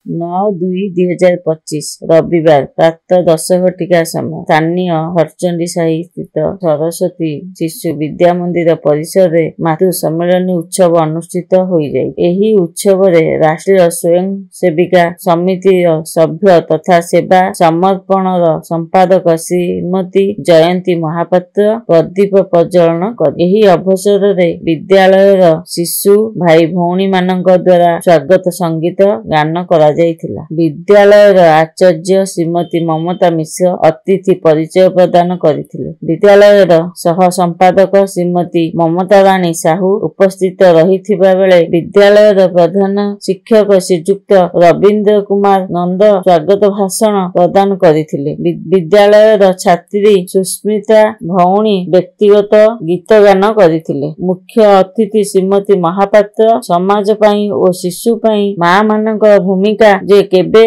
9/2/2025 ରବିବାର ପ୍ରାତଃ 10 ଘଟିକା ସମୟ ସ୍ଥାନୀୟ ହରଚଣ୍ଡୀ ସାହି ସ୍ଥିତ ସରସ୍ୱତୀ ଶିଶୁ ବିଦ୍ୟା ମନ୍ଦିର ପରିସରରେ ମାତୃ ସମ୍ମିଳନୀ ଉତ୍ସବ ଅନୁଷ୍ଠିତ ହୋଇଯାଇଛି। ଏହି ଉତ୍ସବରେ ରାଷ୍ଟ୍ରୀୟ ସ୍ୱୟଂ ସେବିକା ସମିତିର ସଭ୍ୟ ତଥା ସେବା ସମର୍ପଣର ସମ୍ପାଦକ ଶ୍ରୀମତୀ ଜୟନ୍ତୀ ମହାପାତ୍ର ପ୍ରଦୀପ ପ୍ରଜ୍ୱଳନ କରି ଏହି ଅବସରରେ ବିଦ୍ୟାଳୟର ଶିଶୁ ଭାଇ ଭଉଣୀମାନଙ୍କ ଦ୍ୱାରା ସ୍ୱାଗତ ସଙ୍ଗୀତ ଗାନ କରାଯାଇଥିଲା। ବିଦ୍ୟାଳୟର ଆଚାର୍ଯ୍ୟ ଶ୍ରୀମତୀ ମମତା ମିଶ୍ର ଅତିଥି ପରିଚୟ ପ୍ରଦାନ କରିଥିଲେ। ବିଦ୍ୟାଳୟର ସହ ସମ୍ପାଦକ ଶ୍ରୀମତୀ ମମତା ରାଣୀ ସାହୁ ଉପସ୍ଥିତ ରହିଥିବା ବେଳେ ବିଦ୍ୟାଳୟର ପ୍ରଧାନ ଶିକ୍ଷକ ଶ୍ରୀଯୁକ୍ତ ରବୀନ୍ଦ୍ର କୁମାର ନନ୍ଦ ସ୍ୱାଗତ ଭାଷଣ ପ୍ରଦାନ କରିଥିଲେ। ବିଦ୍ୟାଳୟର ଛାତ୍ରୀ ସୁସ୍ମିତା ଭଉଣୀ ବ୍ୟକ୍ତିଗତ ଗୀତ ଗାନ କରିଥିଲେ। ମୁଖ୍ୟ ଅତିଥି ଶ୍ରୀମତୀ ମହାପାତ୍ର ସମାଜ ପାଇଁ ଓ ଶିଶୁ ପାଇଁ ମା ମାନଙ୍କର ଭୂମିକା ଯେ କେତେ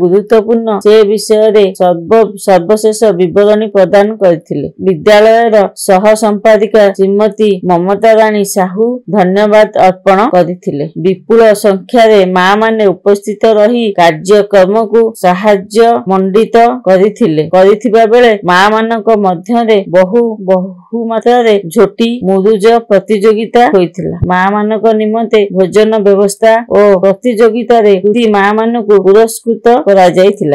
ଗୁରୁତ୍ୱପୂର୍ଣ୍ଣ ସେ ବିଷୟରେ ସର୍ବଶେଷ ବିବରଣୀ ପ୍ରଦାନ କରିଥିଲେ। ବିଦ୍ୟାଳୟର ସହ ସମ୍ପାଦିକା ଶ୍ରୀମତୀ ମମତା ରାଣୀ ସାହୁ ଧନ୍ୟବାଦ ଅର୍ପଣ କରିଥିଲେ। ବିପୁଳ ସଂଖ୍ୟାରେ ମା ମାନେ ଉପସ୍ଥିତ ରହି କାର୍ଯ୍ୟକ୍ରମକୁ ସାହାଯ୍ୟ ମଣ୍ଡିତ କରିଥିବା ବେଳେ ମା ମାନଙ୍କ ମଧ୍ୟରେ ବହୁ ମାତ୍ରାରେ ଝୋଟି ମୁରୁଜ ପ୍ରତିଯୋଗିତା ହୋଇଥିଲା। ମା ମାନଙ୍କ ନିମନ୍ତେ ଭୋଜନ ବ୍ୟବସ୍ଥା ଓ ପ୍ରତିଯୋଗିତାରେ କୃତି ମା ମାନଙ୍କୁ ପୁରସ୍କୃତ କରାଯାଇଥିଲା।